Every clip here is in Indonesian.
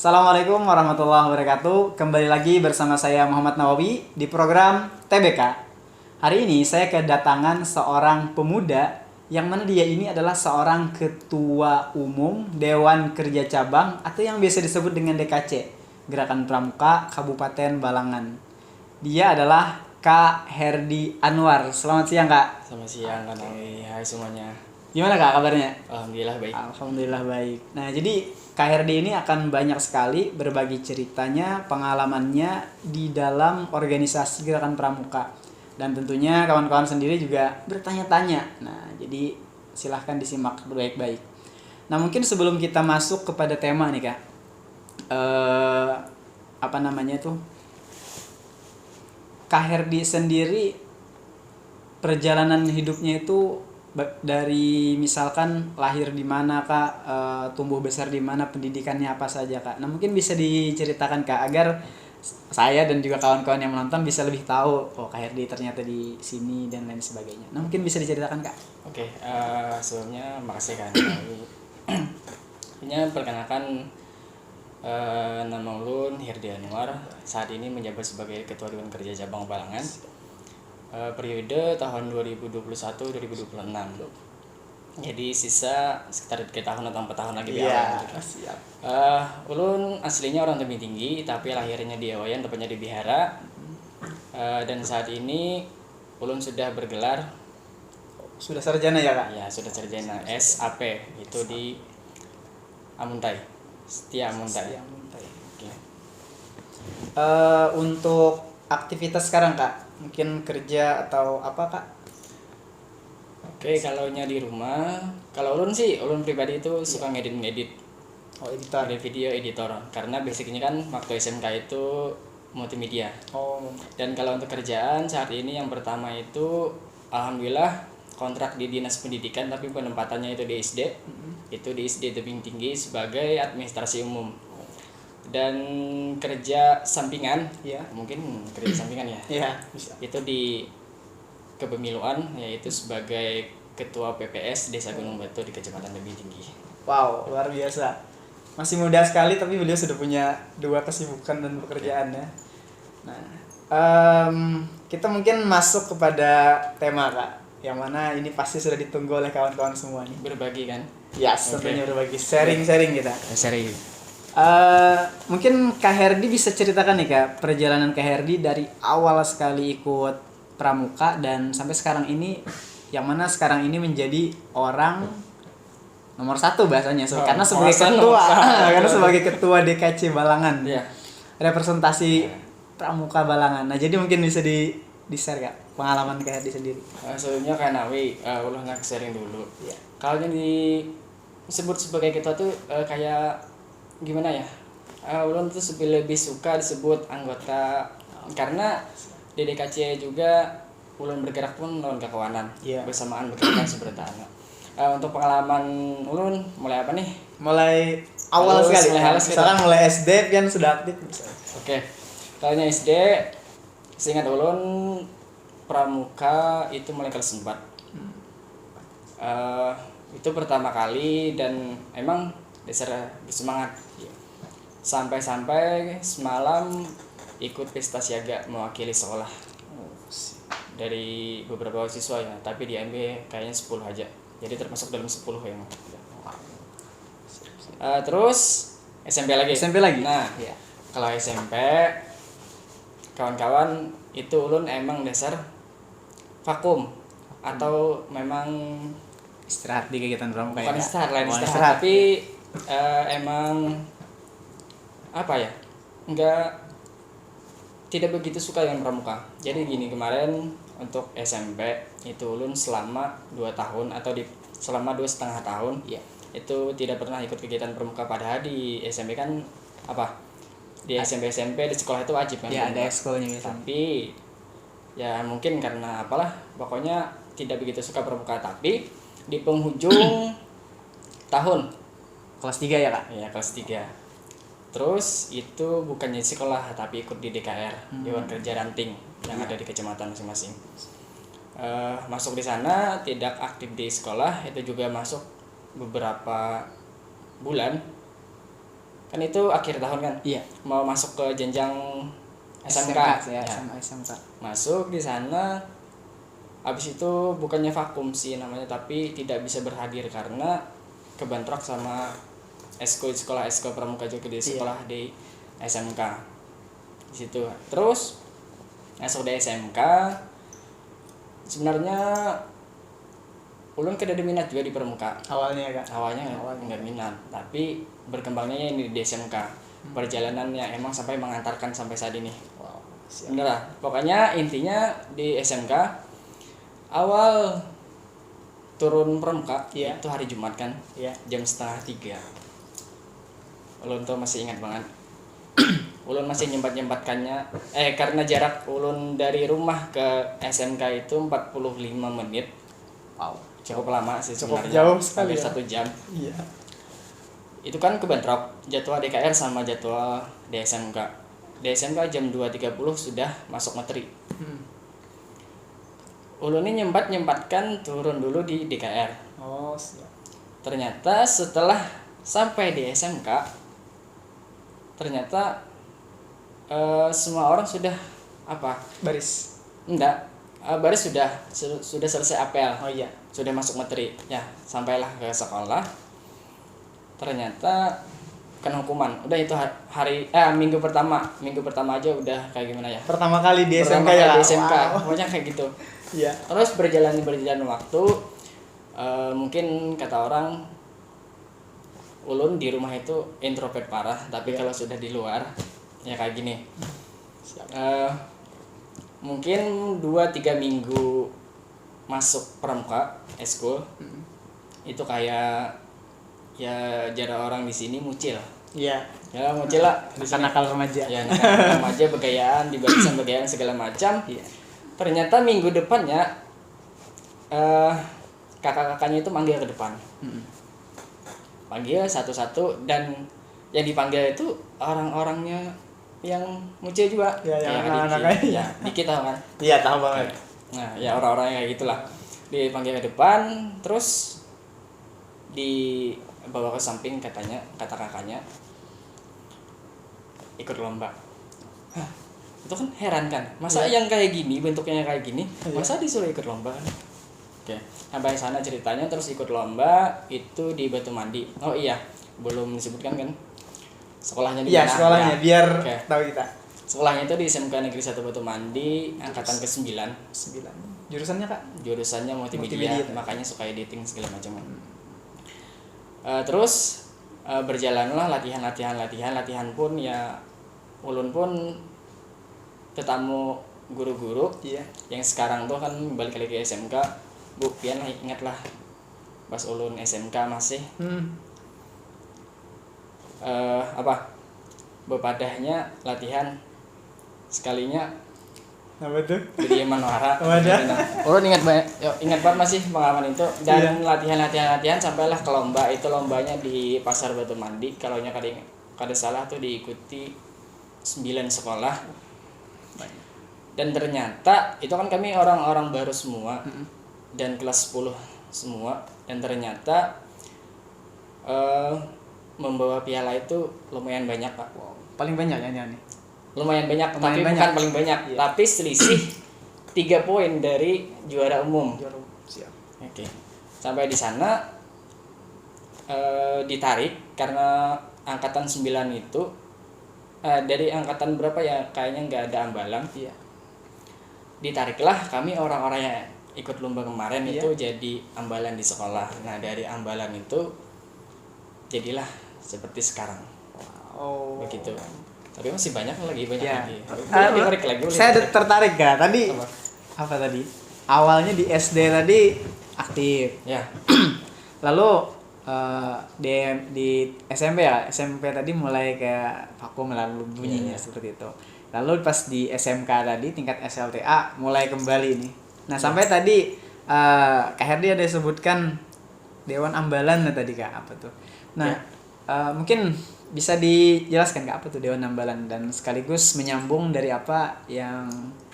Assalamualaikum warahmatullahi wabarakatuh. Kembali lagi bersama saya Muhammad Nawawi di program TBK. Hari ini saya kedatangan seorang pemuda yang mana dia ini adalah seorang ketua umum Dewan Kerja Cabang atau yang biasa disebut dengan DKC, Gerakan Pramuka Kabupaten Balangan. Dia adalah Kak Herdi Anwar. Selamat siang, Kak. Selamat siang Kak Nawi, hai semuanya. Gimana, Kak, kabarnya? Alhamdulillah baik. Alhamdulillah baik. Nah, jadi Kak Herdi ini akan banyak sekali berbagi ceritanya, pengalamannya di dalam organisasi Gerakan Pramuka. Dan tentunya kawan-kawan sendiri juga bertanya-tanya. Nah, jadi silahkan disimak baik-baik. Nah, mungkin sebelum kita masuk kepada tema nih, Kak. Apa namanya tuh? Kak Herdi sendiri perjalanan hidupnya itu dari misalkan lahir di mana, Kak, tumbuh besar di mana, pendidikannya apa saja, Kak. Nah, mungkin bisa diceritakan, Kak, agar saya dan juga kawan-kawan yang menonton bisa lebih tahu, oh, Kak Herdi ternyata di sini dan lain sebagainya. Nah, mungkin bisa diceritakan, Kak. Oke, sebelumnya makasih Kak Nawi. Ini perkenalkan, nama ulun Herdi Anwar. Saat ini menjabat sebagai Ketua Dewan Kerja Cabang Balangan. Periode tahun 2021-2026. Jadi sisa sekitar 3 tahun atau 4 tahun lagi Iya, gitu. siap. Ulun aslinya orang Tebing Tinggi, tapi lahirnya di Ewayan, tepatnya di Bihara. Dan saat ini ulun sudah bergelar, Sudah sarjana ya, Kak? ya sudah sarjana SAP, itu di Amuntai, Setia Amuntai. Oke. Untuk aktivitas sekarang, Kak, mungkin kerja atau apa, Kak? Oke, kalau di rumah, kalau ulun pribadi itu suka ngedit Oh, editor. video editor, karena basicnya kan waktu SMK itu multimedia. Oh, Dan kalau untuk kerjaan saat ini yang pertama itu alhamdulillah kontrak di Dinas Pendidikan, tapi penempatannya itu di SD. Itu di SD Tebing Tinggi sebagai administrasi umum. Dan kerja sampingan, iya. mungkin kerja sampingan ya. Iya, bisa. Itu di kepemiluan, yaitu sebagai Ketua PPS Desa Gunung Batu di Kecamatan Tebing Tinggi. Wow, luar biasa. Masih muda sekali tapi beliau sudah punya 2 kesibukan dan pekerjaan ya. Nah, kita mungkin masuk kepada tema, Kak, yang mana ini pasti sudah ditunggu oleh kawan-kawan semua nih. Berbagi kan? Yes, Oke. tentunya berbagi, sharing-sharing kita. Seri. Mungkin Kak Herdi bisa ceritakan nih, Kak, perjalanan Kak Herdi dari awal sekali ikut pramuka dan sampai sekarang ini, yang mana sekarang ini menjadi orang nomor 1 bahasanya, karena sebagai ketua, karena sebagai ketua DKC Balangan, Ya. representasi pramuka Balangan. Nah, jadi mungkin bisa di share, Kak, pengalaman Kak Herdi sendiri. Sebelumnya Kak Nawi, ulah nak sharing dulu. Iya. Kalau yang disebut sebagai ketua tuh kayak gimana ya? Ulun tuh lebih suka disebut anggota, karena di DKC juga ulun bergerak pun lawan kekawanan, Iya. bersamaan bekerja seperti anak. Untuk pengalaman ulun mulai apa nih? Mulai awal Halus, sekali, mulai halus gitu. misalkan mulai SD kan sudah aktif. Oke. Kalau SD, seingat ulun pramuka itu mulai kelas 4. Itu pertama kali dan emang dasar bersemangat. Sampai semalam ikut pesta siaga mewakili sekolah dari beberapa siswa ya, tapi di MB kayaknya 10 aja. Jadi termasuk dalam 10 yang. Terus SMP lagi. SMP lagi. Nah, Iya. kalau SMP kawan-kawan itu ulun emang dasar vakum atau memang Istirahat di kegiatan pramuka ya, bukan Kak? istirahat lain Bukan istirahat, tapi emang apa ya, tidak begitu suka dengan pramuka. Jadi gini, kemarin untuk SMP itu ulun selama 2 tahun atau selama 2,5 tahun, Iya. itu tidak pernah ikut kegiatan pramuka. Padahal di SMP kan apa, di SMP di sekolah itu wajib kan Ya, ada pramuka. ekskulnya biasanya. Tapi ya mungkin karena apalah, pokoknya tidak begitu suka pramuka. Tapi di penghujung tahun, Kelas 3 ya, Kak? ya kelas 3, terus itu bukannya di sekolah tapi ikut di DKR, Dewan Kerja Ranting, yang ada di kecamatan masing-masing. Masuk di sana, tidak aktif di sekolah, itu juga masuk beberapa bulan kan itu akhir tahun kan, Iya. mau masuk ke jenjang SMK, ya, ya. SMA SMK. Masuk di sana, habis itu bukannya vakum sih namanya, tapi tidak bisa berhadir karena kebentrok sama sekolah pramuka juga di sekolah di SMK di situ. Terus masuk di SMK, sebenarnya ulun kada ada minat juga di pramuka. Awalnya Kak. Awalnya nggak minat, tapi berkembangnya ini di SMK. Perjalanan yang emang sampai mengantarkan sampai saat ini. Wow. Siap. Bener lah. Pokoknya intinya di SMK awal turun pramuka Iya. itu hari Jumat kan, Iya. jam 2:30. Ulun tuh masih ingat banget. Ulun masih nyempat-nyempatkannya karena jarak ulun dari rumah ke SMK itu 45 menit. Wow. Cukup lama sih Cukup sebenarnya. jauh sekali Hampir ya. 1 jam. Iya. Itu kan kebentrok jadwal DKR sama jadwal di SMK. Di SMK jam 2.30 sudah masuk materi. Ulun ini nyempatkan turun dulu di DKR. Oh, siap. Ternyata setelah sampai di SMK, ternyata semua orang sudah apa? Baris. Enggak, baris sudah selesai apel. Oh iya. Sudah masuk materi. Ya, sampailah ke sekolah. Ternyata kena hukuman. Udah itu minggu pertama aja udah kayak gimana ya? Pertama kali di SMK Pertama kali ya. di SMK. Wow. Pokoknya kayak gitu. Iya. Terus berjalan waktu, mungkin kata orang ulun di rumah itu introvert parah, tapi kalau sudah di luar ya kayak gini. Mungkin 2-3 minggu masuk pramuka eskul itu kayak ya jarak orang di sini mucil. Iya. Ya mucil lah di sini. Nakal remaja. Ya nakal remaja, begayaan, di barisan begayaan segala macam. Iya. Ternyata minggu depannya kakak-kakaknya itu manggil ke depan. Panggil satu-satu, dan yang dipanggil itu orang-orangnya yang mucil juga. Ya, yang kayak anak-anak Diki. aja. Ya, Diki tahu kan? Iya, tahu banget. Nah, ya orang-orangnya kayak gitulah. Dipanggil ke depan, terus dibawa ke samping, katanya kata kakaknya ikut lomba. Hah, itu kan heran kan, masa yang kayak gini, bentuknya kayak gini, masa disuruh ikut lomba kan? Oke, sampai sana ceritanya. Terus ikut lomba itu di Batu Mandi. Oh iya, belum disebutkan kan sekolahnya di Iya, mana? sekolahnya Ya. biar Oke. tahu kita. Sekolahnya itu di SMK Negeri 1 Batu Mandi, angkatan ke-9. 9. Jurusannya Kak? Jurusannya multimedia, Multimedia. makanya suka editing segala macam. Terus berjalanlah latihan pun ya, ulun pun ketemu guru-guru yang sekarang tuh kan balik lagi ke SMK. Bu, pian ingatlah pas ulun SMK masih bepadahnya latihan sekalinya Apa tuh? jadi Manwara. Wadah. Ulun ingat banget masih pengalaman itu, dan latihan sampailah ke lomba. Itu lombanya di Pasar Batu Mandi, kalau nya kada salah tuh diikuti 9 sekolah. Dan ternyata itu kan kami orang-orang baru semua, dan kelas 10 semua, dan ternyata membawa piala itu lumayan banyak, Pak. Wow. Paling banyak ya nih. Lumayan banyak, Lumayan tapi banyak. bukan paling banyak, tapi selisih 3 poin dari juara umum. Siap. Oke. Sampai di sana ditarik karena angkatan 9 itu dari angkatan berapa ya, kayaknya nggak ada ambalan. Iya. Ditariklah kami orang-orang yang ikut lomba kemarin itu jadi ambalan di sekolah. Nah, dari ambalan itu jadilah seperti sekarang. Oh. Begitu. Tapi masih banyak lagi. Ya. Ditarik lagi. Saya tertarik Kak. Tadi Apa? apa tadi? Awalnya di SD tadi aktif. Ya. Lalu di SMP ya, SMP tadi mulai kayak vakum lalu bunyinya seperti itu. Lalu pas di SMK tadi tingkat SLTA mulai kembali nih. Nah, sampai tadi Kak Herdi ada sebutkan Dewan Ambalan tadi Kak, apa tuh? Nah, mungkin bisa dijelaskan Kak apa tuh Dewan Ambalan, dan sekaligus menyambung dari apa yang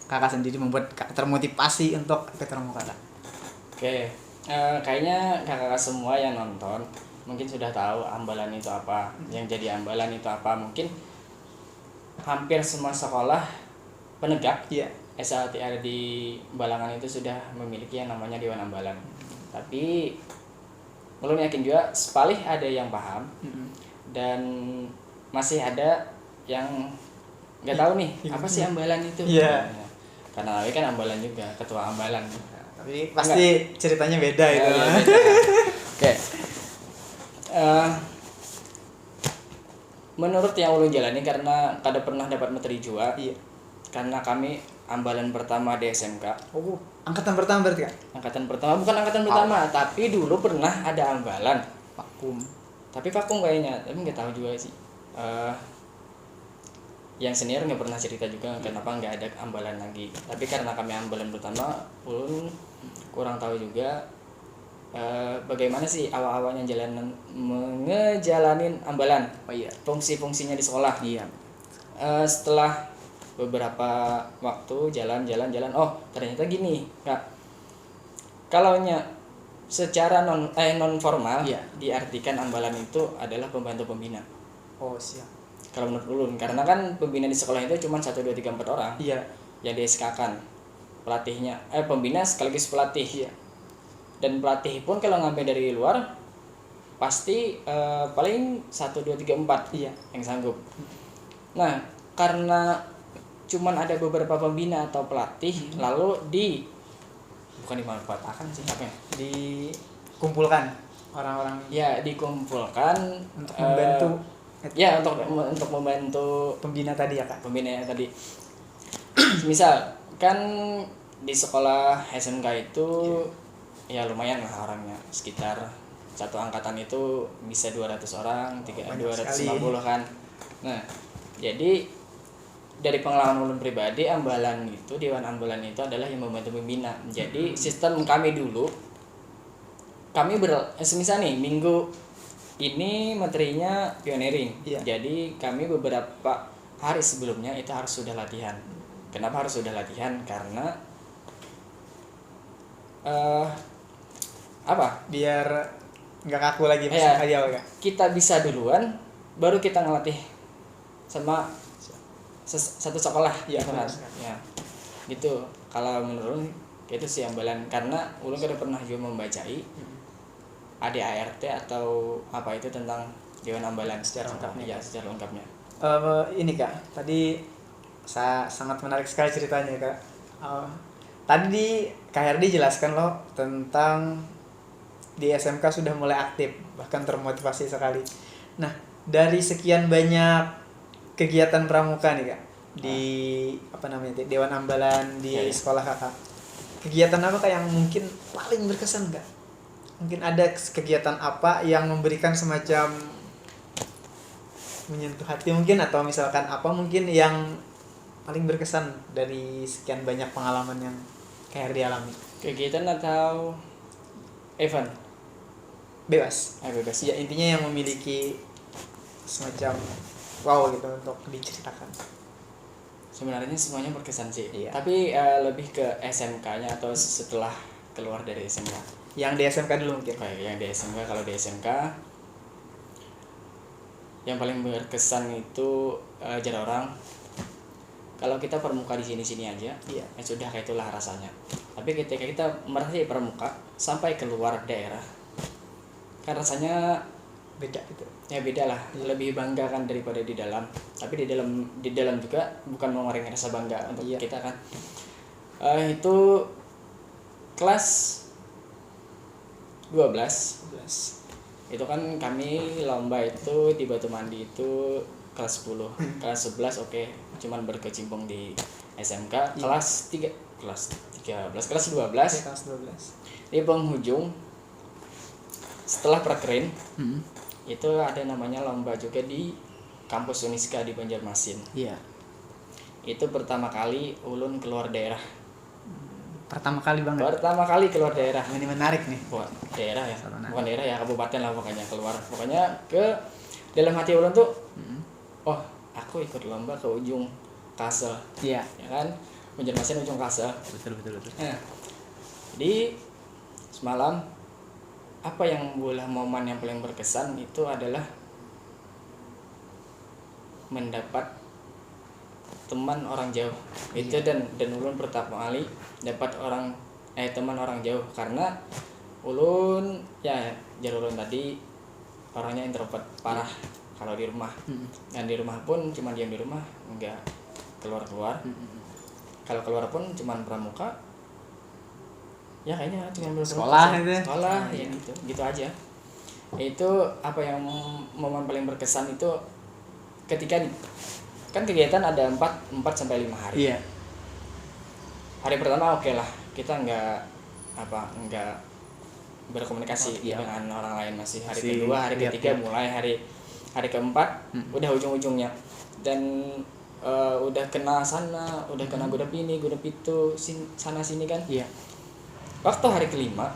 Kakak sendiri membuat Kakak termotivasi untuk ikut pramuka Kak. Oke. Kayaknya kakak semua yang nonton mungkin sudah tahu ambalan itu apa, yang jadi ambalan itu apa. Mungkin hampir semua sekolah penegak Iya. saat ada di Balangan itu sudah memiliki yang namanya Dewan Ambalan. Tapi belum yakin juga, sepalih ada yang paham dan masih ada yang nggak tahu nih apa sih ambalan itu. Iya. Nah, karena Awi kan ambalan juga, ketua ambalan. Tapi pasti ceritanya beda itu. Iya, beda. Oke. Menurut yang ulun jalani, karena kada pernah dapat materi jua. Iya. Karena kami ambalan pertama di SMK. Oh, angkatan pertama berarti Kak? Angkatan pertama, bukan angkatan pertama, tapi dulu pernah ada ambalan. Vakum. Tapi vakum kayaknya, tapi nggak tahu juga sih. Yang senior nggak pernah cerita juga kenapa nggak ada ambalan lagi. Tapi karena kami ambalan pertama, ulun kurang tahu juga bagaimana sih awal-awalnya ngejalanin ambalan. Oh iya. Fungsi-fungsinya di sekolah. Iya. Setelah beberapa waktu jalan, oh ternyata gini Kak, kalau secara non formal, iya, diartikan ambalan itu adalah pembantu pembina. Oh siap. Kalau menurut ulun, karena kan pembina di sekolah itu cuma 1, 2, 3, 4 orang. Iya. Yang di SK-kan pelatihnya, pembina sekaligus pelatih. Iya. Dan pelatih pun kalau ngambil dari luar pasti paling 1, 2, 3, 4 Iya. yang sanggup. Nah, karena cuman ada beberapa pembina atau pelatih, lalu bukan dimanfaatkan sih, apa ya? Dikumpulkan orang-orang Ya, dikumpulkan untuk membantu ya untuk membantu pembina tadi ya Kak. pembina tadi. Misal kan di sekolah SMK itu ya lumayan lah orangnya, sekitar satu angkatan itu bisa 200 orang, 250 kan. Nah, jadi dari pengalaman ulun pribadi, ambalan itu, Dewan Ambalan itu adalah yang membantu pembina. Jadi sistem kami dulu, kami semisal nih minggu ini materinya pioneering. Iya. Jadi kami beberapa hari sebelumnya itu harus sudah latihan. Kenapa harus sudah latihan? Karena Biar nggak kaku lagi pas Ya. di awal Kak. Kita bisa duluan, baru kita ngelatih sama satu sekolah. Iya, gitu kan. benar. Ya, gitu. Kalau menurut itu sih ambalan, karena ulun kan pernah juga membacai ADART atau apa itu tentang Dewan Ambalan Secara lengkapnya. Ya, secara lengkapnya. Ini Kak, tadi sangat menarik sekali ceritanya Kak. Tadi di KRD jelaskan loh tentang di SMK sudah mulai aktif, bahkan termotivasi sekali. Nah, dari sekian banyak kegiatan pramuka nih Kak di Dewan Ambalan di Ya. sekolah Kakak, kegiatan apa Kak yang mungkin paling berkesan Kak? Mungkin ada kegiatan apa yang memberikan semacam menyentuh hati mungkin, atau misalkan apa mungkin yang paling berkesan dari sekian banyak pengalaman yang KRD alami? Kegiatan atau event? Bebas. Bebas. Ya, intinya yang memiliki semacam wow gitu untuk diceritakan. Sebenarnya semuanya berkesan sih. Iya. Tapi lebih ke SMK-nya atau setelah keluar dari SMK. Yang di SMK dulu mungkin. Kayak yang di SMK, kalau di SMK yang paling berkesan itu jadi orang. Kalau kita permuka di sini-sini aja, Iya. ya sudah, kayak itulah rasanya. Tapi ketika kita merasa permuka sampai keluar daerah, kan rasanya Beda gitu. ya beda lah. Lebih bangga kan daripada di dalam. Tapi di dalam juga bukan mengurangi rasa bangga untuk Iya. kita kan. Itu kelas 12 itu kan kami lomba itu di Batu Mandi itu kelas 10. Kelas 11 oke, cuman berkecimpung di SMK. Iya. Kelas 13, kelas 12 Kelas 12. di penghujung setelah prakerin itu ada namanya lomba juga di kampus Uniska di Banjarmasin. Iya. Itu pertama kali ulun keluar daerah. Pertama kali banget. Pertama kali keluar daerah. Ini menarik nih. Bukan daerah ya, Sarana. bukan daerah ya, kabupaten lah pokoknya, keluar. Pokoknya ke dalam hati ulun tuh, oh aku ikut lomba ke ujung Kasel, Iya. ya kan, Banjarmasin ujung Kasel. Betul. Nah, jadi semalam apa yang bola momen yang paling berkesan itu adalah mendapat teman orang jauh. Itu dan ulun pertama kali dapat teman orang jauh, karena ulun ya jar ulun tadi orangnya introvert parah kalau di rumah. Dan di rumah pun cuma diam di rumah, enggak keluar-keluar. Kalau keluar pun cuma pramuka. Ya kayaknya cuma sekolah itu. Sekolah ya gitu aja. Itu apa yang momen paling berkesan itu ketika kan kegiatan ada 4 sampai 5 hari. Iya. Hari pertama oke lah, kita enggak berkomunikasi dengan orang lain masih. Hari kedua, hari ketiga mulai hari keempat udah ujung-ujungnya. Dan udah kena sana, udah kena godap ini, godap itu, sana sini kan. Iya. Waktu hari kelima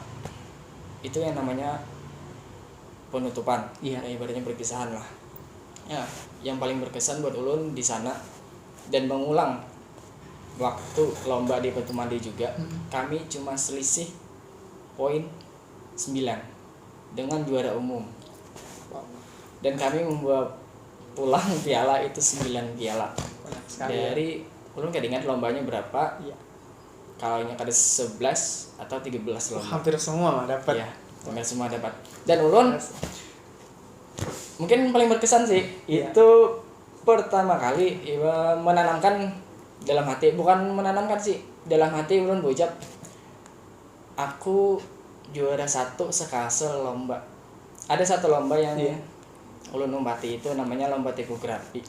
itu yang namanya penutupan. Iya. Ya, ibaratnya perpisahan lah. Ya, yang paling berkesan buat ulun di sana dan mengulang waktu lomba di Batu Mandi juga. Kami cuma selisih poin 9 dengan juara umum. Dan kami membawa pulang piala itu 9 piala. Dari ulun gak ingat lombanya berapa. Iya. Kalau yang ada 11 atau 13 lomba. Hampir semua dapat. Iya, hampir semua dapat. Dan ulun mungkin paling berkesan sih itu pertama kali menanamkan dalam hati, bukan menanamkan sih, dalam hati ulun berucap aku juara 1 sekasel lomba. Ada satu lomba yang ulun lombati itu namanya lomba tipografi.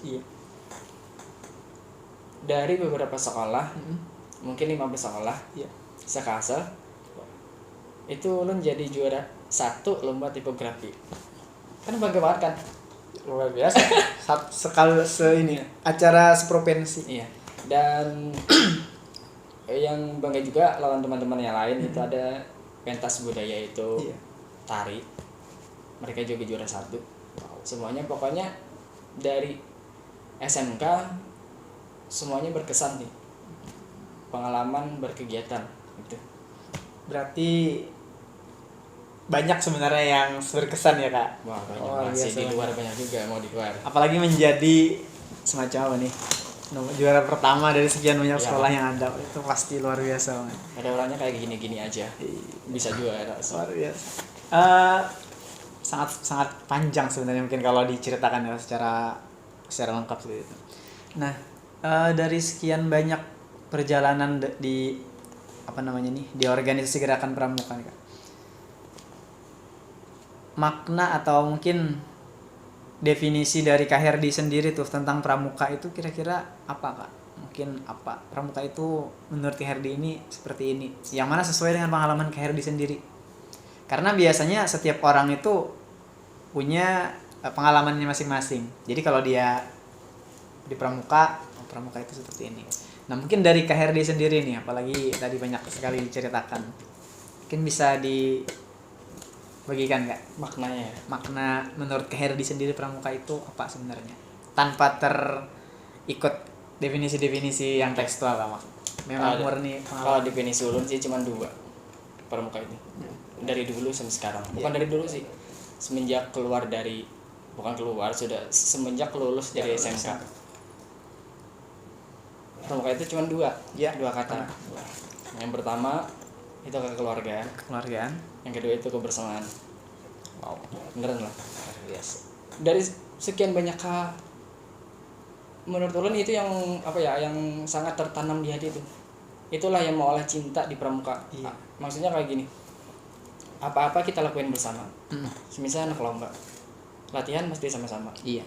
Dari beberapa sekolah, mungkin 15 sekolah sekasel itu ulun jadi juara 1 lomba tipografi. Kan bangga banget kan? Luar biasa. Sekali ini acara seprovinsi. Iya. Dan yang bangga juga lawan teman-teman yang lain itu ada pentas budaya itu tari. Mereka juga juara 1. Semuanya pokoknya dari SMK semuanya berkesan nih. Pengalaman berkegiatan gitu. Berarti banyak sebenarnya yang berkesan ya Kak. Wah, masih di luar banyak juga mau di luar. Apalagi menjadi semacam apa nih? Juara pertama dari sekian banyak sekolah yang ada, itu pasti luar biasa banget. Ada orangnya kayak gini-gini aja. Bisa juara. Luar biasa. Sangat panjang sebenarnya mungkin kalau diceritakan ya secara lengkap seperti itu. Nah, dari sekian banyak perjalanan di di organisasi gerakan pramuka nih Kak. Makna atau mungkin definisi dari Kak Herdi sendiri tuh tentang pramuka itu kira-kira apa Kak? Mungkin apa? Pramuka itu menurut Kak Herdi ini seperti ini. Yang mana sesuai dengan pengalaman Kak Herdi sendiri. Karena biasanya setiap orang itu punya pengalamannya masing-masing. Jadi kalau dia di pramuka itu seperti ini. Nah, mungkin dari Kak Herdi sendiri nih, apalagi tadi banyak sekali diceritakan. Mungkin bisa bagikan nggak makna menurut Kak Herdi sendiri pramuka itu apa sebenarnya tanpa terikut definisi yang tekstual lah maksud. Memang murni kalau definisi ulun sih cuma 2 pramuka itu dari dulu sampai sekarang. Bukan dari dulu sih, semenjak semenjak lulus dari SMK. Pramuka itu cuma 2 kata. Yang pertama itu kekeluargaan. Yang kedua itu kebersamaan. Wow, beneran lah. Yes. Dari sekian banyak menurut ulun itu yang yang sangat tertanam di hati itu. Itulah yang mengolah cinta di pramuka. Maksudnya kayak gini. Apa-apa kita lakuin bersama. Semisal anak lomba, latihan mesti sama-sama. Iya.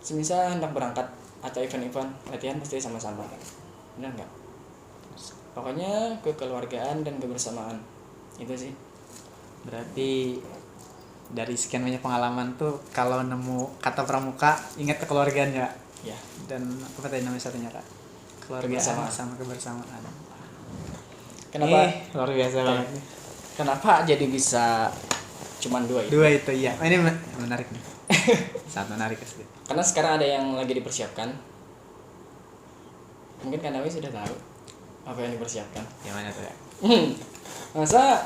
Semisal hendak berangkat atau event-event, latihan mesti sama-sama. Benar nggak? Pokoknya kekeluargaan dan kebersamaan. Itu sih. Berarti dari sekian banyak pengalaman tuh kalau nemu kata pramuka ingat kekeluargaan ya. Ya. Dan apa tadi namanya satunya Kak? Keluargaan sama kebersamaan. Kenapa? Luar biasa banget nih. Kenapa jadi bisa cuman 2 itu? 2 itu iya. Ini menarik nih. Sangat menarik sih. Karena sekarang ada yang lagi dipersiapkan. Mungkin Kak Nawi sudah tahu apa yang dipersiapkan. Yang mana tuh ya? Masa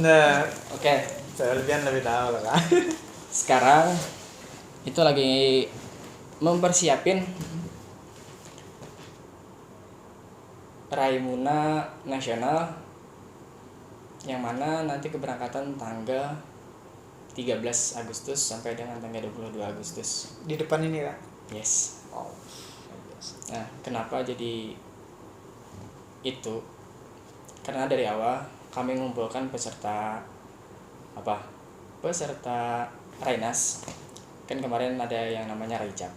Nah, oke. saya lebih tahu lah Kak. Sekarang itu lagi mempersiapin Raimuna Nasional yang mana nanti keberangkatan tanggal 13 Agustus sampai dengan tanggal 22 Agustus. Di depan ini Kak. Yes. Oh. Nah, kenapa jadi itu? Karena dari awal kami mengumpulkan peserta Rainas. Kan kemarin ada yang namanya Raicap.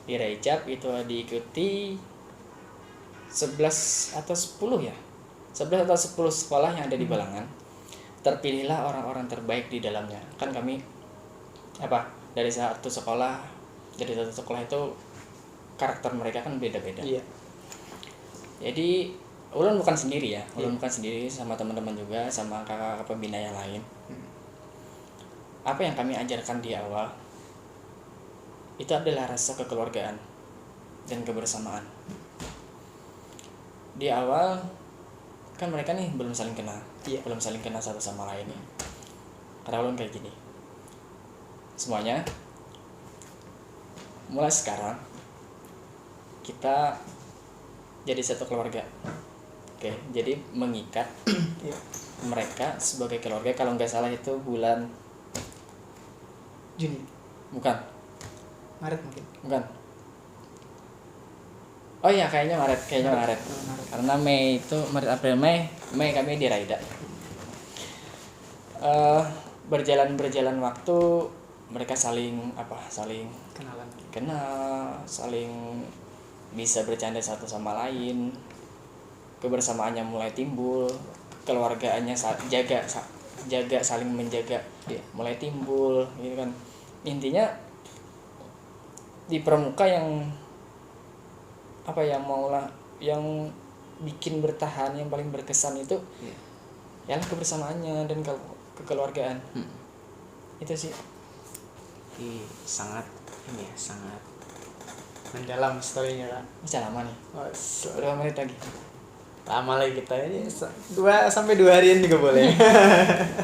Di Raicap itu diikuti 11 atau 10 ya. 11 atau 10 sekolah yang ada di Balangan. Terpilihlah orang-orang terbaik di dalamnya. Kan kami dari satu sekolah itu karakter mereka kan beda-beda. Iya. Jadi Ulun bukan sendiri ya, Ulun bukan sendiri, sama teman-teman juga, sama kakak pembina yang lain. Apa yang kami ajarkan di awal itu adalah rasa kekeluargaan dan kebersamaan. Di awal kan mereka nih belum saling kenal, belum saling kenal satu sama lain nih. Karena Ulun kayak gini, semuanya mulai sekarang kita jadi satu keluarga. Oke, jadi mengikat mereka sebagai keluarga. Kalau nggak salah itu bulan Juni. Bukan. Maret mungkin. Bukan. Oh iya, kayaknya Maret. Maret. Karena Mei itu Maret, April, Mei kami di Raida. Berjalan waktu mereka saling kenal, saling bisa bercanda satu sama lain. Kebersamaannya mulai timbul, keluargaannya jaga saling menjaga mulai timbul gitu kan. Intinya di pramuka yang yang bikin bertahan, yang paling berkesan itu ialah kebersamaannya dan kekeluargaan. Itu sih sangat mendalam story-nya Kak. bisa lama nih. Oh, Berapa menit lagi? lama lagi kita ini 2 sampai 2 harian juga boleh.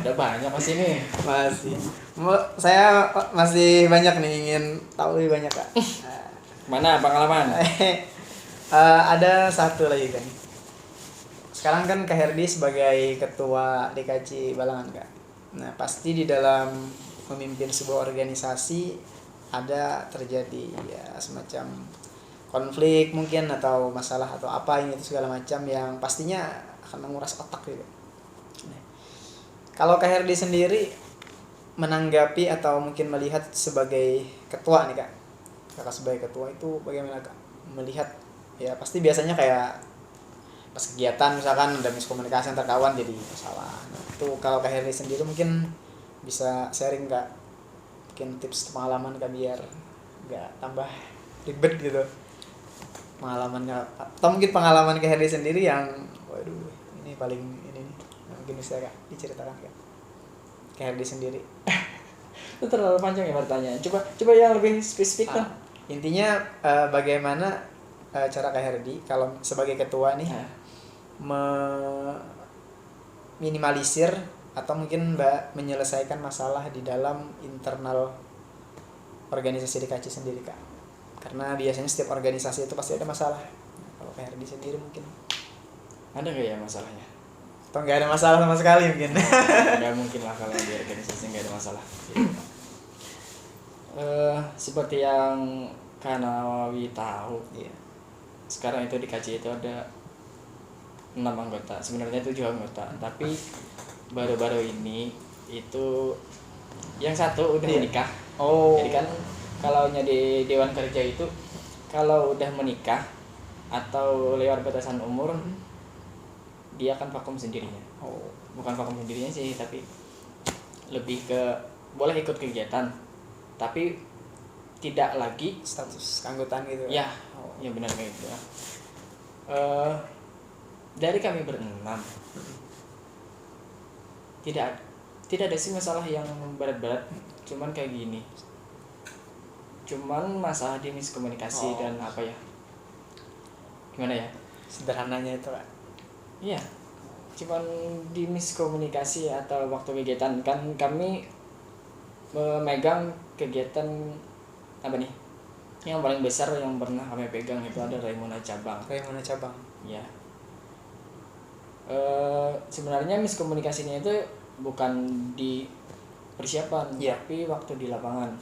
Udah banyak masih nih. Saya masih banyak nih, ingin tahu lebih banyak Kak. Mana pengalaman? Ada satu lagi kan. Sekarang kan Kak Herdi sebagai ketua DKC Balangan Kak. Nah pasti di dalam memimpin sebuah organisasi ada terjadi ya semacam konflik mungkin, atau masalah atau apa ini itu segala macam yang pastinya akan menguras otak gitu. Kalau Kak Herdi sendiri menanggapi atau mungkin melihat sebagai ketua nih Kak, Kakak sebagai ketua itu bagaimana Kak melihat, ya pasti biasanya kayak pas kegiatan misalkan ada miskomunikasi antar kawan jadi masalah. Nah, itu kalau Kak Herdi sendiri mungkin bisa sharing Kak, mungkin tips pengalaman Kak biar nggak tambah ribet gitu pengalamannya, atau mungkin pengalaman Kak Herdi sendiri yang waduh ini paling ini nih, nah, mungkin bisa Kak diceritakan Kak Herdi sendiri. Itu terlalu panjang ya pertanyaan. Coba yang lebih spesifik lah. Intinya bagaimana cara Kak Herdi kalau sebagai ketua nih minimalisir atau mungkin menyelesaikan masalah di dalam internal organisasi DKC sendiri Kak. Karena biasanya setiap organisasi itu pasti ada masalah. Kalau Kak Herdi sendiri mungkin ada nggak ya masalahnya? Atau nggak ada masalah sama sekali mungkin? Nggak mungkin lah kalau di organisasi nggak ada masalah. Seperti yang Kak Nawawi tahu, sekarang itu di KC itu ada 6 anggota, sebenarnya 7 anggota, tapi baru-baru ini itu yang satu udah menikah. Jadi kan kalau di Dewan Kerja itu kalau udah menikah atau lewat batasan umur dia akan vakum sendirinya. Bukan vakum sendirinya sih, tapi lebih ke boleh ikut kegiatan tapi tidak lagi status keanggotaan gitu ya. Ya benar kayak gitu. Dari kami berenam tidak ada sih masalah yang berat-berat, cuman kayak gini, cuman masalah di miskomunikasi dan apa ya, gimana ya, sederhananya itu Kak. iya cuman di miskomunikasi atau waktu kegiatan. Kan kami memegang kegiatan apa nih, yang paling besar yang pernah kami pegang itu ada Raimuna cabang. Raimuna cabang. Ya, sebenarnya miskomunikasinya itu bukan di persiapan, tapi waktu di lapangan.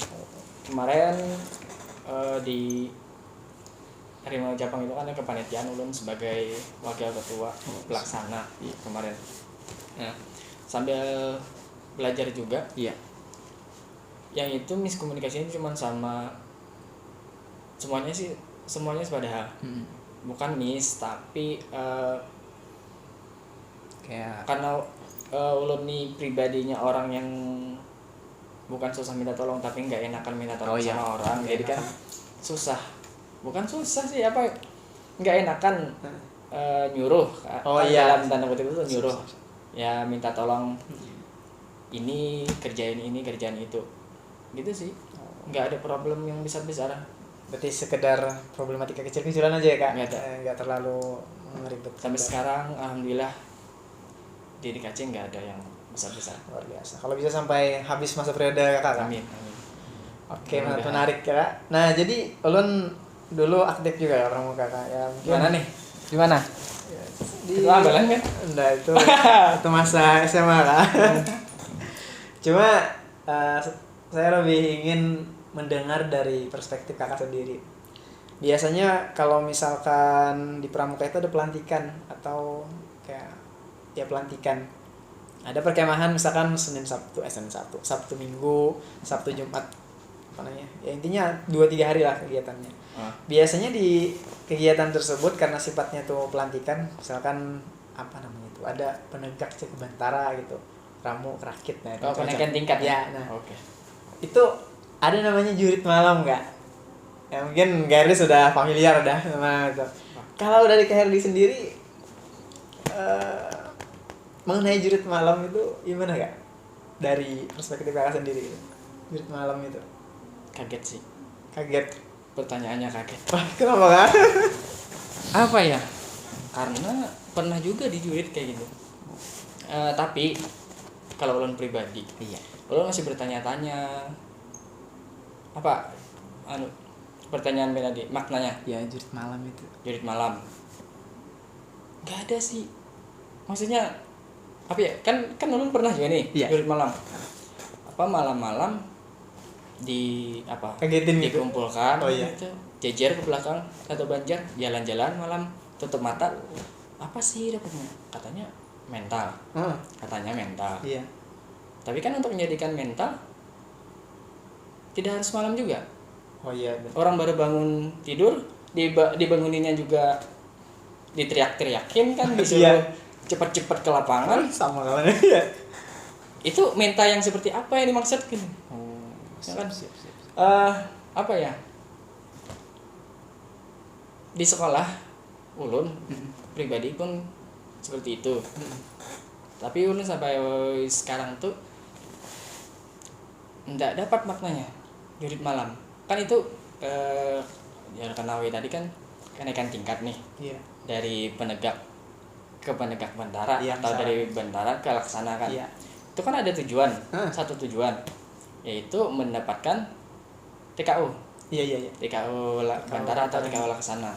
Kemarin di Raimuna cabang itu kan ada kepanitiaan, ulun sebagai wakil ketua pelaksana kemarin. Nah, sambil belajar juga. Yang itu miskomunikasinya cuma sama semuanya sepadaha. Bukan tapi kayak karena ulun nih pribadinya orang yang bukan susah minta tolong tapi nggak enakan minta tolong sama orang. Jadi kan bukan susah sih, apa nggak enakan nyuruh. Dalam tanda kutip itu nyuruh, ya minta tolong ini kerjain itu gitu sih. Nggak ada problem yang besar-besar. Berarti sekedar problematika kecil-kecilan aja ya Kak? Nggak terlalu ribet. Sampai sekarang alhamdulillah di DKC nggak ada yang besar-besar. Luar biasa. Kalau bisa sampai habis masa periode Kakak. Amin. Oke, menarik Kak. Nah, jadi ulun dulu aktif juga ya pramuka Kak. Ya, gimana nih? Di mana? Di Ambalan kan? Enggak, itu masa SMA Kak. Cuma saya lebih ingin mendengar dari perspektif Kakak sendiri. Biasanya kalau misalkan di pramuka itu ada pelantikan atau kayak ya pelantikan. Ada perkemahan misalkan Senin Sabtu Minggu, Sabtu Jumat, apa namanya? Ya intinya 2-3 hari lah kegiatannya. Biasanya di kegiatan tersebut karena sifatnya tuh pelantikan, misalkan apa namanya itu, ada penegak cek bantara gitu, ramu rakit, nah itu penaikan tingkat ya. Nah, oke. Itu ada namanya jurit malam nggak? Ya mungkin Herdi sudah familiar dah sama itu. Kalau dari Herdi sendiri mengenai jurit malam itu gimana Kak? Dari perspektif Kakak sendiri gitu. Jurit malam itu. Kaget sih. Kaget. Pertanyaannya kaget. Wah, kenapa Kak? Apa ya? Karena pernah juga dijurit kayak gitu. Tapi kalau ulun pribadi, ulun masih bertanya-tanya. Apa? Pertanyaan tadi, maknanya? Ya, jurit malam itu. Jurit malam. Gak ada sih. Maksudnya apa ya? Kan ulun pernah juga nih jurit malam. Apa malam-malam di apa? Kagetin dikumpulkan gitu. Gitu. Jejer ke belakang atau banjar, jalan-jalan malam, tutup mata. Apa sih dapatnya? Katanya mental. Katanya mental. Iya. Tapi kan untuk menjadikan mental tidak harus malam juga. Oh iya. Orang baru bangun tidur, dibanguninnya juga diteriak-teriakin kan, disuruh cepat-cepat ke lapangan. Sama kawan ya. Itu mental yang seperti apa yang dimaksudkan? Ya kan? Apa ya? Di sekolah ulun pribadi pun seperti itu. Tapi ulun sampai sekarang tuh enggak dapat maknanya jurit malam. Kan itu ya Nawawi tadi kan kenaikan tingkat nih. Iya. Dari penegak ke penegak bantara, atau dari bantara ke laksana kan. Iya. Itu kan ada tujuan, satu tujuan, yaitu mendapatkan TKU. Iya. TKU bantara atau TKU laksana.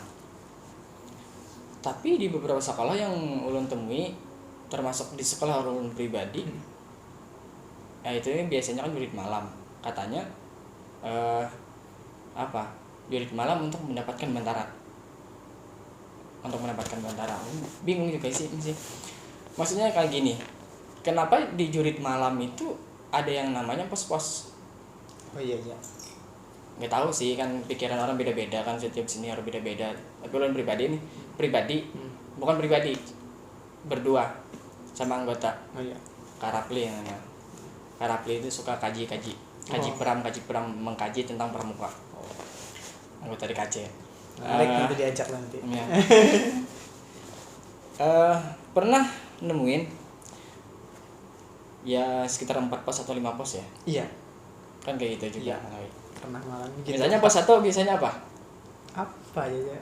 Tapi di beberapa sekolah yang ulun temui, termasuk di sekolah ulun pribadi, ya itu biasanya kan jurit malam. Katanya jurit malam untuk mendapatkan bantara. Bingung juga sih. Maksudnya kayak gini. Kenapa di jurit malam itu ada yang namanya pos-pos? Oh iya. Nggak tahu sih, kan pikiran orang beda-beda kan, setiap senior beda-beda. Tapi ulun bukan pribadi, berdua sama anggota. Oh iya. Karapli namanya. Karapli itu suka kaji pram mengkaji tentang pramuka. Anggota DKC. Nanti diajak nanti. Ya. Pernah nemuin ya sekitar 4 pos atau 5 pos ya? Iya. Kan kayak gitu juga. Iya. Pernah malam gitu. Biasanya pos 1 biasanya apa? Apa ya?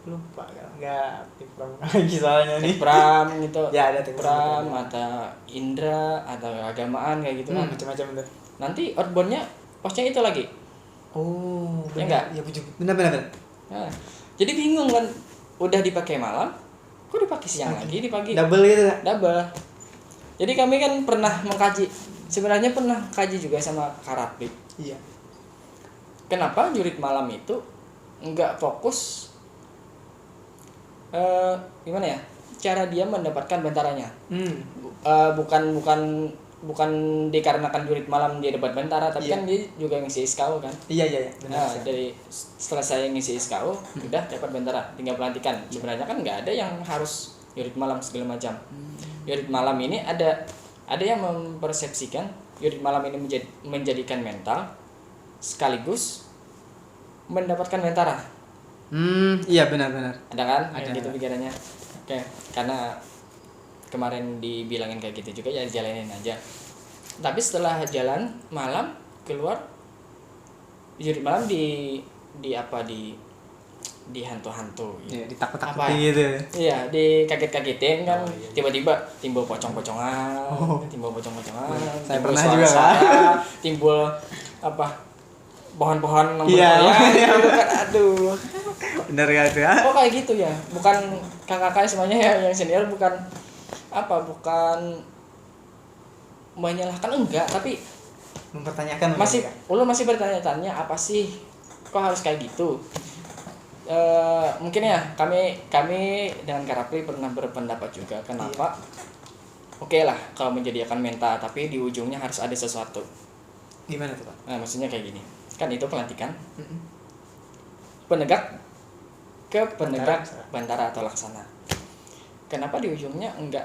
lupa kan, nggak Tikpram lagi soalnya nih. Tekpram gitu. Ya, ada Tekpram. Tekpram atau Indra atau agamaan kayak gitu kan. Macam-macam tuh. Nanti outboundnya posnya itu lagi. Oh, Ya benar. nggak? Ya benar. Nah, jadi bingung kan, udah dipakai malam, kok dipakai siang lagi di pagi? Double gitu ya. Double. Jadi kami kan pernah mengkaji, sebenarnya pernah kaji juga sama Karapli. Iya. Kenapa jurit malam itu nggak fokus gimana ya? Cara dia mendapatkan bentaranya. Bukan dikarenakan jurit malam dia dapat bentara, tapi Iya. kan dia juga ngisi SKU kan. Iya. Nah, Benar. dari setelah saya ngisi SKU, udah dapat bentara, tinggal pelantikan. Sebenarnya kan nggak ada yang harus jurit malam segala macam. Jurit malam ini ada yang mempersepsikan jurit malam ini menjadikan mental sekaligus mendapatkan bentara. Iya benar. Ada kan? Ada. Gitu pikirannya. Oke, karena kemarin dibilangin kayak gitu juga, ya jalanin aja. Tapi setelah jalan malam keluar jurit malam di hantu-hantu gitu. Iya, ditakut-takutin Apa? gitu. Iya, dikaget-kagetin kan. Oh, iya. Tiba-tiba timbul pocong-pocongan. Saya timbul pernah juga, suara-suara, timbul apa? Pohon-pohon nomor Iya. gitu kan. Aduh. Benar ya itu ya. Oh kayak gitu ya. Bukan kakak-kakak semuanya yang senior bukan menyalahkan, enggak, tapi Mempertanyakan masih mungkin, Kak. ulun masih bertanya-tanya, apa sih kok harus kayak gitu. Mungkin ya kami dengan Karapli pernah berpendapat juga kenapa oke lah kalau menjadikan menta, tapi di ujungnya harus ada sesuatu. Gimana tuh, Pak? Nah maksudnya kayak gini kan, itu pelantikan penegak ke penegak bantara atau laksana. Kenapa di ujungnya enggak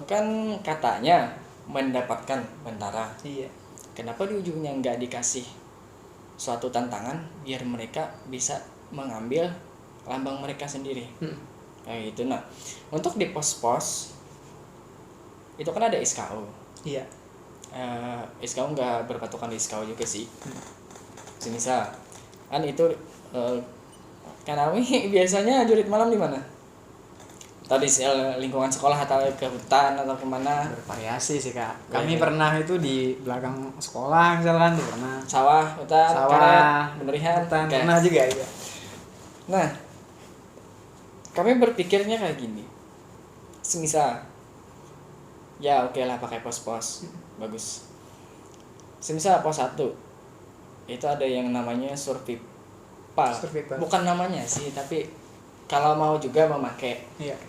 kan katanya mendapatkan bantara, Iya. kenapa di ujungnya enggak dikasih suatu tantangan biar mereka bisa mengambil lambang mereka sendiri. Kayak gitu. Nah untuk di pos-pos itu kan ada SKU. Iya. SKU nggak berpatokan di SKU juga sih. Semisal kan itu karena biasanya jurit malam di mana? Atau di lingkungan sekolah atau ke hutan atau kemana? Bervariasi sih, Kak. Iya. Kami pernah itu di belakang sekolah misalkan tuh pernah. Sawah, hutan, karet, penerihan, hutan, oke. pernah juga ya. Nah, kami berpikirnya kayak gini. Semisal ya oke lah pakai pos-pos, bagus. Semisal pos 1 itu ada yang namanya survival. Bukan namanya sih, tapi kalau mau juga memakai Iya.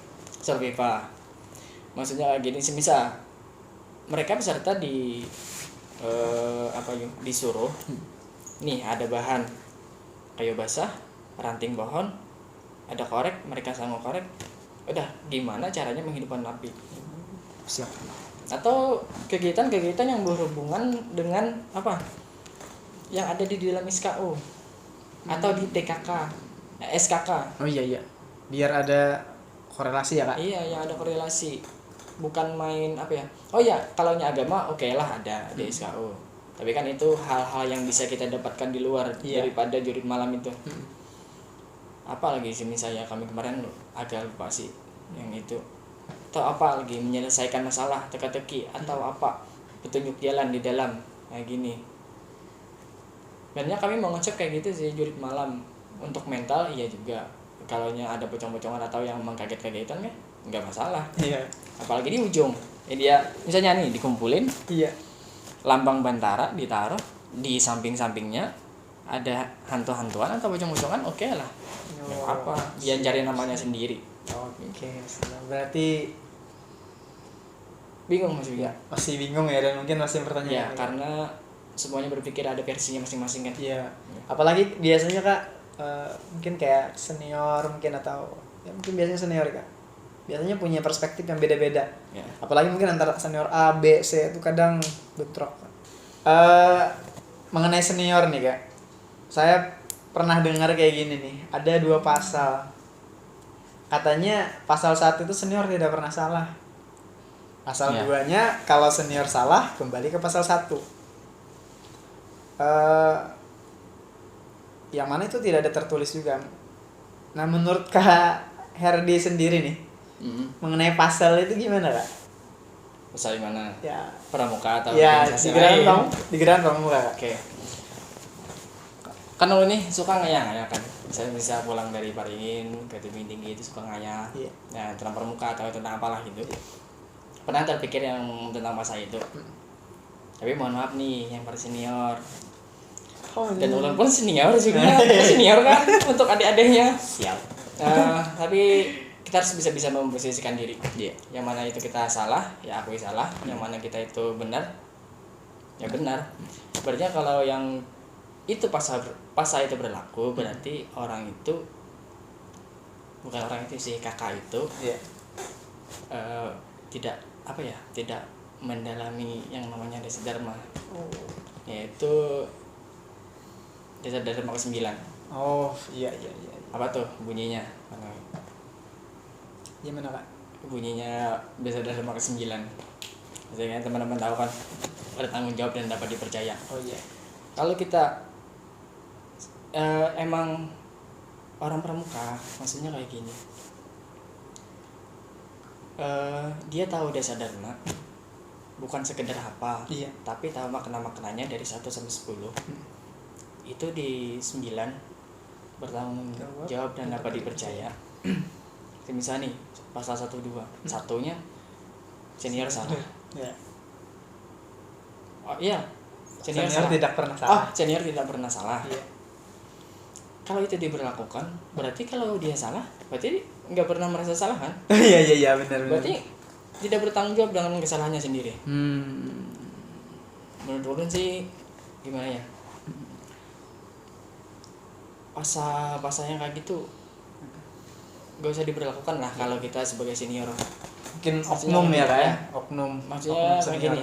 survival. Maksudnya kayak gini, semisal mereka peserta disuruh nih ada bahan kayu basah, ranting pohon, ada korek, mereka sanggup korek, udah gimana caranya menghidupkan api. Siap. Atau kegiatan-kegiatan yang berhubungan dengan apa yang ada di dalam SKU atau di TKK, SKK. Oh iya. Biar ada korelasi ya, Kak. Iya, yang ada korelasi, bukan main apa ya. Oh ya, kalau agama oke lah ada di SKU, tapi kan itu hal-hal yang bisa kita dapatkan di luar daripada jurit malam itu. Apalagi sih misalnya kami kemarin agak lupa sih yang itu, atau apa lagi menyelesaikan masalah teka-teki atau apa petunjuk jalan di dalam kayak gini. Sebenarnya kami mau ngecek kayak gitu sih jurit malam. Untuk mental iya juga, kalau ada pocong-pocongan atau yang mengkaget-kagetan kan nggak masalah. Iya. Apalagi di ujung dia misalnya nih dikumpulin, Iya. lambang bantara ditaruh di samping-sampingnya, ada hantu-hantuan atau pocong-pocongan, oke lah. Nggak apa, dia cari namanya sendiri. Oke, berarti Bingung Mas Wiga? masih bingung ya, dan mungkin masih bertanya. Ya, karena semuanya berpikir ada versinya masing-masing kan. Iya. Apalagi biasanya, Kak, mungkin kayak senior mungkin, atau ya mungkin biasanya senior, Kak, biasanya punya perspektif yang beda-beda. Ya. Apalagi mungkin antara senior A, B, C itu kadang bentrok. Mengenai senior nih, Kak, saya pernah dengar kayak gini nih, ada 2 pasal. Katanya pasal 1 itu senior tidak pernah salah. Pasal 2-nya kalau senior salah kembali ke pasal 1. Yang mana itu tidak ada tertulis juga. Nah, menurut Kak Herdi sendiri nih, mengenai pasal itu gimana, Kak? Pasal mana? Ya, Pramuka atau ya organisasi di Gerahan lain? di Gerahan Pramuka, Kak. Oke. Kan lo nih suka ngayah kan? Saya bisa pulang dari Paringin ke Tebing Tinggi itu suka ngayah. Iya. Nah, tentang pramuka atau tentang apalah gitu. Pernah terpikir yang tentang masa itu. Tapi mohon maaf nih yang para senior. Oh, Dan Ulan pun senior juga. Senior kan untuk adik-adiknya. siap. Tapi kita harus bisa memposisikan diri. Iya. Yang mana itu kita salah, ya akui salah. Yang mana kita itu benar, ya benar. Berarti kalau yang itu pasal itu berlaku, berarti orang itu bukan orang itu sih, kakak itu Iya. tidak apa ya, tidak mendalami yang namanya Desa Dharma, Oh. yaitu Desa Dharma ke-9. Oh, iya. Apa tuh bunyinya? Gimana, Kak? Bunyinya Desa Dharma ke-9. Biasanya teman-teman tahu kan, ada tanggung jawab dan dapat dipercaya. Oh iya. Kalau kita emang orang pramuka, maksudnya kayak gini, dia tahu Desa Dharma bukan sekedar hafal, Iya. tapi tahu makna-maknanya dari 1 sampai 10. Itu di 9 bertanggung jawab dan dapat dipercaya. Misalnya nih pasal 1 2, satunya senior salah. Ya. Oh iya, senior Senior salah. tidak pernah salah. Senior tidak pernah salah. Iya. Kalau itu diberlakukan, berarti kalau dia salah, berarti nggak pernah merasa salah kan? Iya, benar. Berarti tidak bertanggung jawab dengan kesalahannya sendiri. Hmm. Menurut Ulun sih gimana ya? Pasal yang kayak gitu gak usah diberlakukan lah kalau kita sebagai senior. Mungkin Maksudnya oknum ya, Kak ya? ya? Oknum. Maksudnya kayak senior. gini.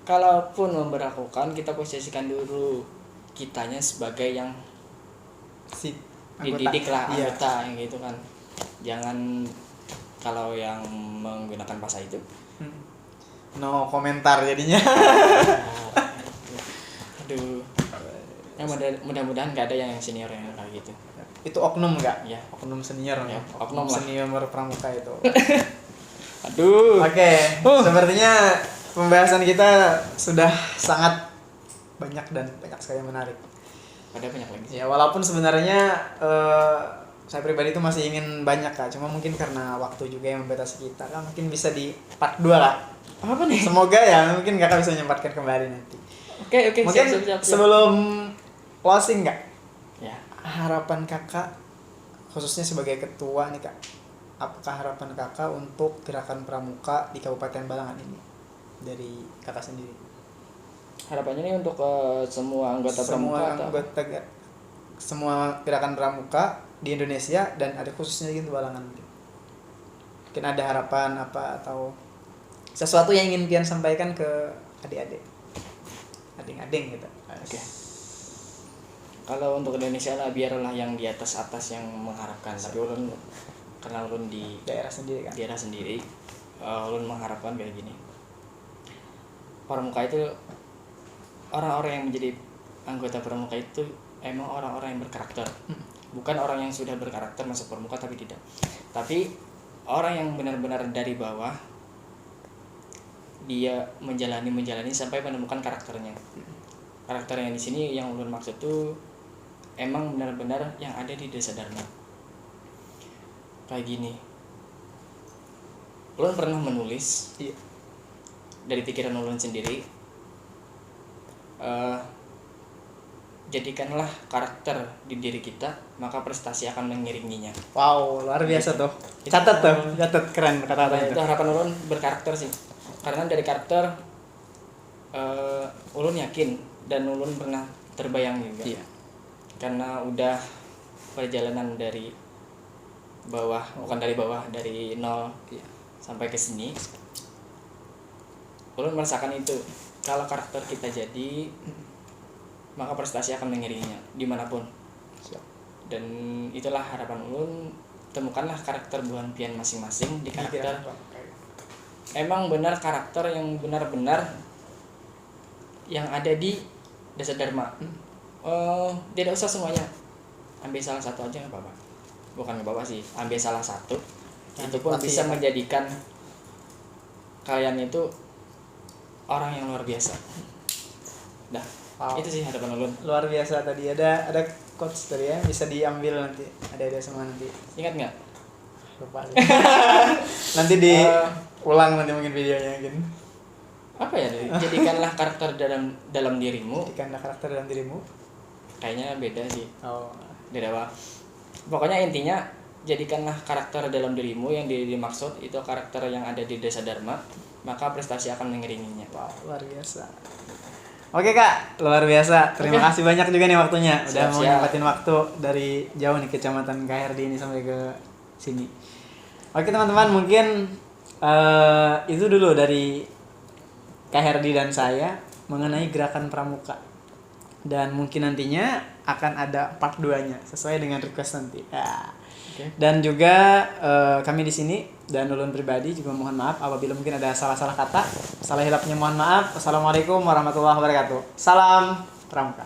Kalaupun memberlakukan, kita posisikan dulu kitanya sebagai yang Si dididik lah, Iya. anggota yang gitu kan. Jangan kalau yang menggunakan pasal itu. No komentar jadinya. Aduh. Ya mudah-mudahan gak ada yang senior yang kayak gitu. Itu oknum enggak? Ya. Oknum senior Ya, ya. oknum lah. Senior pramuka itu. Aduh. Oke, sepertinya pembahasan kita sudah sangat banyak dan banyak sekali yang menarik. Ada banyak lagi. Ya, walaupun sebenarnya saya pribadi itu masih ingin banyak, Kak. Cuma mungkin karena waktu juga yang membatasi kita, Kak. Mungkin bisa di part 2, Kak. Apa nih? Semoga ya, mungkin Kakak bisa menyempatkan kembali nanti. Oke, Mungkin siap. sebelum closing, Kak, Ya. harapan Kakak khususnya sebagai ketua nih, Kak. Apakah harapan Kakak untuk gerakan pramuka di Kabupaten Balangan ini dari Kakak sendiri? Harapannya nih untuk semua anggota pramuka atau semua gerakan pramuka di Indonesia dan ada khususnya gitu Balangan. Mungkin ada harapan apa atau sesuatu yang ingin pian sampaikan ke adik-adik, ading-ading gitu. Oke. Kalau untuk Indonesia lah, biarlah yang di atas yang mengharapkan. Tapi ulun karena ulun di Daerah sendiri kan. daerah sendiri, ulun mengharapkan kayak gini. Pramuka itu, orang-orang yang menjadi anggota pramuka itu emang orang-orang yang berkarakter. Bukan orang yang sudah berkarakter masuk pramuka tapi tidak. Tapi orang yang benar-benar dari bawah, dia menjalani sampai menemukan karakternya. Karakter yang di sini yang ulun maksud tuh emang benar-benar yang ada di Desa Dharma. Kayak gini. Ulun pernah menulis Iya. dari pikiran ulun sendiri. Jadikanlah karakter di diri kita, maka prestasi akan mengiringinya. Wow, luar biasa tuh. Catat keren kata-kata Itu harapan ulun berkarakter sih. Karena dari karakter ulun yakin dan ulun pernah terbayang juga. Iya. Karena udah perjalanan dari bawah, bukan dari bawah, dari nol sampai ke sini. Ulun merasakan itu. Kalau karakter kita jadi, maka prestasi akan mengiringinya dimanapun. Dan itulah harapan ulun. Temukanlah karakter buah pian masing-masing di karakter. Emang benar karakter yang benar-benar yang ada di Desa Dharma. Tidak usah semuanya, ambil salah satu aja nggak apa-apa. bukan ngebawa sih, ambil salah satu, Yang itu pun dipelatih bisa ya. menjadikan kalian itu orang yang luar biasa. Dah, Wow. itu sih harapan ulun. Luar biasa tadi. Ada quotes tadi ya, bisa diambil nanti. Ada semua nanti. Ingat nggak? Lupa. Nanti diulang nanti mungkin videonya mungkin. Apa ya? Jadikanlah karakter dalam dirimu. Jadikanlah karakter dalam dirimu. Kayaknya beda sih. Oh. Beda. Pokoknya intinya jadikanlah karakter dalam dirimu yang dimaksud itu karakter yang ada di Desa Dharma, maka prestasi akan mengiringinya. Wow, luar biasa. Oke Kak, luar biasa. Terima kasih banyak juga nih waktunya. Udah mau nyempatin waktu dari jauh nih Kecamatan KRD ini sampai ke sini. Oke teman-teman, mungkin itu dulu dari KRD dan saya mengenai gerakan pramuka. Dan mungkin nantinya akan ada part 2-nya sesuai dengan request nanti. Ya. Oke. Dan juga kami di sini dan ulun pribadi juga mohon maaf apabila mungkin ada salah-salah kata. Salah hilapnya mohon maaf. Wassalamualaikum warahmatullahi wabarakatuh. Salam pramuka.